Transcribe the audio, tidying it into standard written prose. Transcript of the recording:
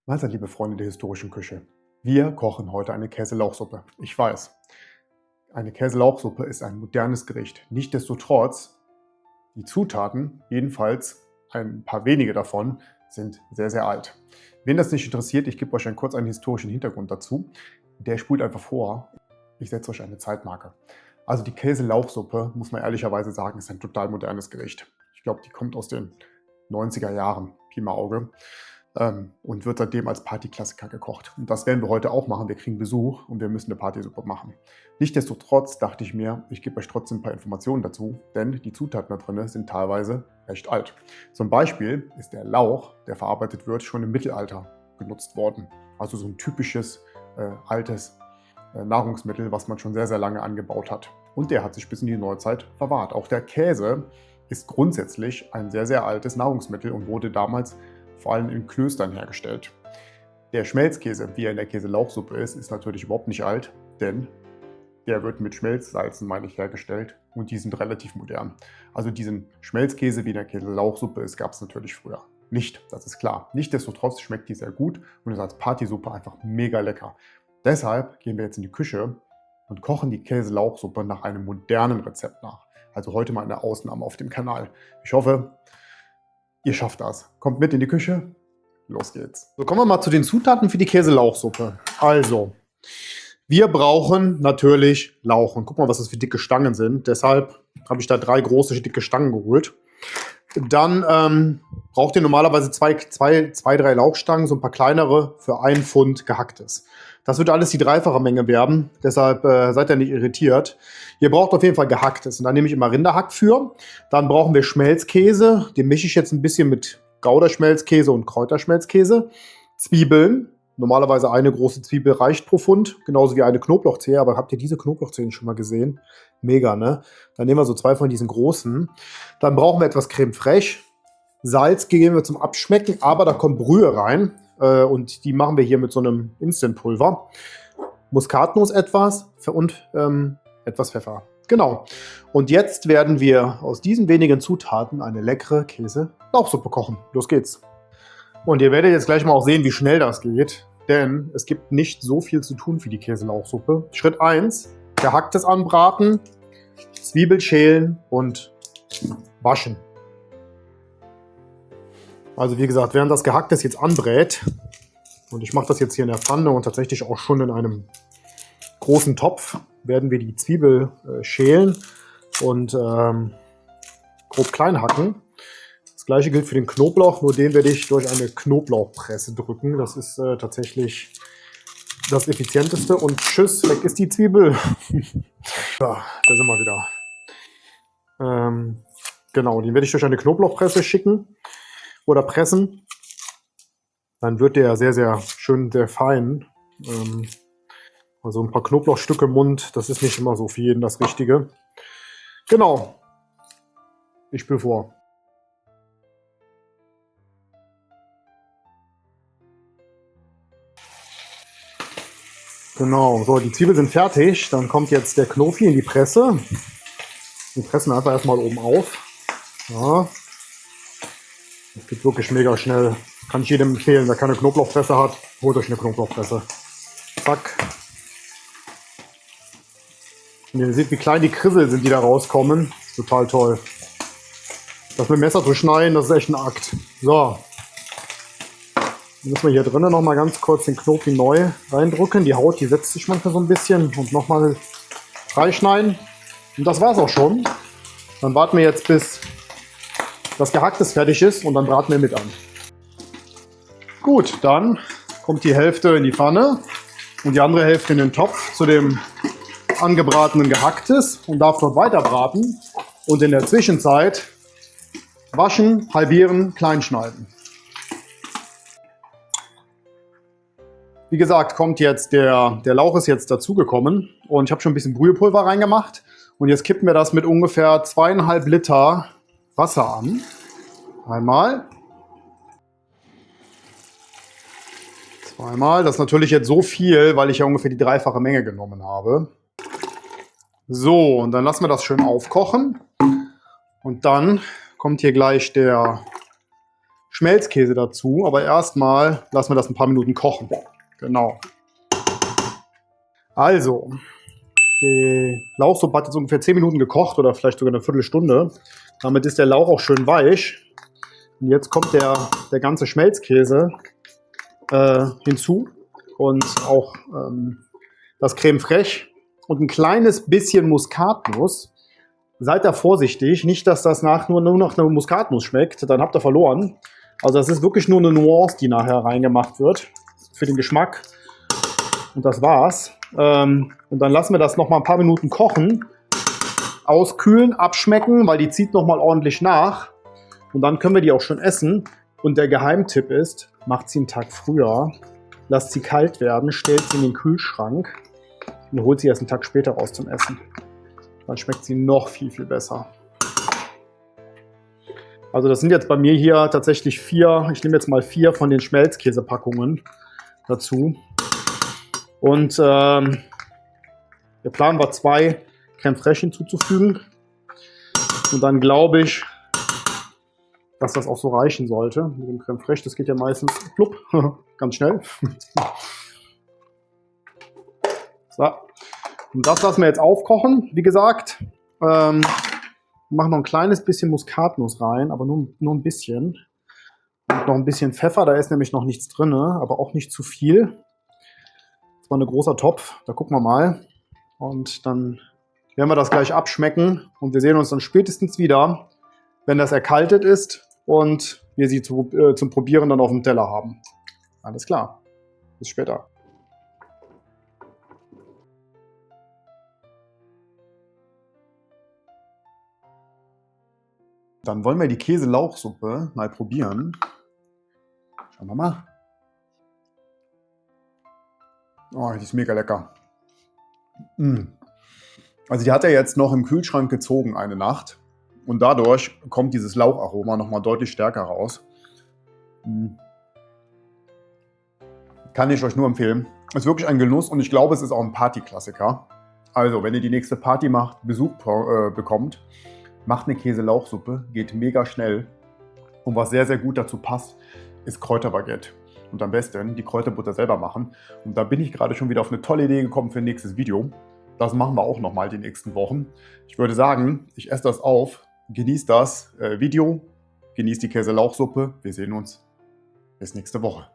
Mahlzeit, liebe Freunde der historischen Küche. Wir kochen heute eine Käselauchsuppe. Ich weiß, eine Käselauchsuppe ist ein modernes Gericht. Nichtsdestotrotz, die Zutaten, jedenfalls ein paar wenige davon, sind sehr, sehr alt. Wen das nicht interessiert, ich gebe euch kurz einen historischen Hintergrund dazu. Der spult einfach vor. Ich setze euch eine Zeitmarke. Also die Käselauchsuppe, muss man ehrlicherweise sagen, ist ein total modernes Gericht. Ich glaube, die kommt aus den 90er Jahren, Pi mal Auge. Und wird seitdem als Partyklassiker gekocht. Und das werden wir heute auch machen. Wir kriegen Besuch und wir müssen eine Partysuppe machen. Nichtsdestotrotz dachte ich mir, ich gebe euch trotzdem ein paar Informationen dazu, denn die Zutaten da drin sind teilweise recht alt. Zum Beispiel ist der Lauch, der verarbeitet wird, schon im Mittelalter genutzt worden. Also so ein typisches altes Nahrungsmittel, was man schon sehr, sehr lange angebaut hat. Und der hat sich bis in die Neuzeit verwahrt. Auch der Käse ist grundsätzlich ein sehr, sehr altes Nahrungsmittel und wurde damals vor allem in Klöstern hergestellt. Der Schmelzkäse, wie er in der Käselauchsuppe ist natürlich überhaupt nicht alt, denn der wird mit Schmelzsalzen, meine ich, hergestellt und die sind relativ modern. Also diesen Schmelzkäse, wie in der Käselauchsuppe ist, gab es natürlich früher nicht, das ist klar. Nichtsdestotrotz schmeckt die sehr gut und ist als Partysuppe einfach mega lecker. Deshalb gehen wir jetzt in die Küche und kochen die Käselauchsuppe nach einem modernen Rezept nach. Also heute mal eine Ausnahme auf dem Kanal. Ich hoffe, ihr schafft das. Kommt mit in die Küche. Los geht's. So, kommen wir mal zu den Zutaten für die Käselauchsuppe. Also, wir brauchen natürlich Lauch. Und guck mal, was das für dicke Stangen sind. Deshalb habe ich da 3 große, dicke Stangen geholt. Dann braucht ihr normalerweise 3 Lauchstangen, so ein paar kleinere für 1 Pfund gehacktes. Das wird alles die 3-fache Menge werden, deshalb seid ihr nicht irritiert. Ihr braucht auf jeden Fall gehacktes und da nehme ich immer Rinderhack für. Dann brauchen wir Schmelzkäse, den mische ich jetzt ein bisschen mit Gouda-Schmelzkäse und Kräuterschmelzkäse. Zwiebeln, normalerweise eine große Zwiebel reicht pro Pfund, genauso wie eine Knoblauchzehe, aber habt ihr diese Knoblauchzehen schon mal gesehen? Mega, ne? Dann nehmen wir so 2 von diesen großen. Dann brauchen wir etwas Creme fraiche. Salz geben wir zum Abschmecken, aber da kommt Brühe rein. Und die machen wir hier mit so einem Instant-Pulver. Muskatnuss etwas und etwas Pfeffer. Genau. Und jetzt werden wir aus diesen wenigen Zutaten eine leckere Käse-Lauchsuppe kochen. Los geht's. Und ihr werdet jetzt gleich mal auch sehen, wie schnell das geht. Denn es gibt nicht so viel zu tun für die Käselauchsuppe. Schritt 1, gehacktes anbraten, Zwiebel schälen und waschen. Also wie gesagt, während das Gehacktes jetzt anbrät, und ich mache das jetzt hier in der Pfanne und tatsächlich auch schon in einem großen Topf, werden wir die Zwiebel schälen und grob klein hacken. Das gleiche gilt für den Knoblauch, nur den werde ich durch eine Knoblauchpresse drücken. Das ist tatsächlich das Effizienteste. Und tschüss, weg ist die Zwiebel. Ja, da sind wir wieder. Genau, den werde ich durch eine Knoblauchpresse schicken. Oder pressen, dann wird der sehr, sehr schön, sehr fein. Also ein paar Knoblauchstücke im Mund, das ist nicht immer so für jeden das Richtige. Genau, ich spüre vor. Genau, so, die Zwiebeln sind fertig. Dann kommt jetzt der Knofi in die Presse. Wir pressen einfach erstmal oben auf. Ja. Das geht wirklich mega schnell. Kann ich jedem empfehlen, wer keine Knoblauchpresse hat, holt euch eine Knoblauchpresse. Zack. Und ihr seht, wie klein die Krissel sind, die da rauskommen. Total toll. Das mit dem Messer zu schneiden, das ist echt ein Akt. So. Dann müssen wir hier drinnen nochmal ganz kurz den Knofi neu reindrücken. Die Haut, die setzt sich manchmal so ein bisschen. Und nochmal freischneiden. Und das war's auch schon. Dann warten wir jetzt, bis das Gehacktes fertig ist und dann braten wir mit an. Gut, dann kommt die Hälfte in die Pfanne und die andere Hälfte in den Topf zu dem angebratenen Gehacktes und darf dort weiter braten und in der Zwischenzeit waschen, halbieren, klein schneiden. Wie gesagt, kommt jetzt der Lauch ist jetzt dazugekommen und ich habe schon ein bisschen Brühepulver reingemacht und jetzt kippen wir das mit ungefähr 2,5 Liter Wasser an. Einmal. Zweimal. Das ist natürlich jetzt so viel, weil ich ja ungefähr die 3-fache Menge genommen habe. So, und dann lassen wir das schön aufkochen. Und dann kommt hier gleich der Schmelzkäse dazu. Aber erstmal lassen wir das ein paar Minuten kochen. Genau. Also, die Lauchsuppe hat jetzt ungefähr 10 Minuten gekocht oder vielleicht sogar eine Viertelstunde. Damit ist der Lauch auch schön weich. Und jetzt kommt der ganze Schmelzkäse hinzu und auch das Creme fraiche und ein kleines bisschen Muskatnuss. Seid da vorsichtig, nicht, dass das nur noch eine Muskatnuss schmeckt, dann habt ihr verloren. Also das ist wirklich nur eine Nuance, die nachher reingemacht wird für den Geschmack. Und das war's. Und dann lassen wir das noch mal ein paar Minuten kochen, auskühlen, abschmecken, weil die zieht noch mal ordentlich nach. Und dann können wir die auch schon essen. Und der Geheimtipp ist, macht sie einen Tag früher, lasst sie kalt werden, stellt sie in den Kühlschrank und holt sie erst einen Tag später raus zum Essen. Dann schmeckt sie noch viel, viel besser. Also das sind jetzt bei mir hier tatsächlich 4, ich nehme jetzt mal 4 von den Schmelzkäsepackungen dazu. Und der Plan war 2 Creme fraiche hinzuzufügen. Und dann glaube ich, dass das auch so reichen sollte. Mit dem Creme fraiche, das geht ja meistens plupp, ganz schnell. So. Und das lassen wir jetzt aufkochen. Wie gesagt, machen noch ein kleines bisschen Muskatnuss rein, aber nur ein bisschen. Und noch ein bisschen Pfeffer, da ist nämlich noch nichts drin, aber auch nicht zu viel. Das war ein großer Topf, da gucken wir mal. Und dann werden wir das gleich abschmecken. Und wir sehen uns dann spätestens wieder, wenn das erkaltet ist und wir sie zum Probieren dann auf dem Teller haben. Alles klar. Bis später. Dann wollen wir die Käse-Lauchsuppe mal probieren. Schauen wir mal. Oh, die ist mega lecker. Also die hat er jetzt noch im Kühlschrank gezogen eine Nacht. Und dadurch kommt dieses Laucharoma nochmal deutlich stärker raus. Kann ich euch nur empfehlen. Ist wirklich ein Genuss und ich glaube, es ist auch ein Partyklassiker. Also, wenn ihr die nächste Party macht, Besuch bekommt, macht eine Käse-Lauchsuppe, geht mega schnell. Und was sehr, sehr gut dazu passt, ist Kräuterbaguette. Und am besten die Kräuterbutter selber machen. Und da bin ich gerade schon wieder auf eine tolle Idee gekommen für ein nächstes Video. Das machen wir auch nochmal die nächsten Wochen. Ich würde sagen, ich esse das auf. Genießt das Video, genießt die Käse-Lauchsuppe. Wir sehen uns bis nächste Woche.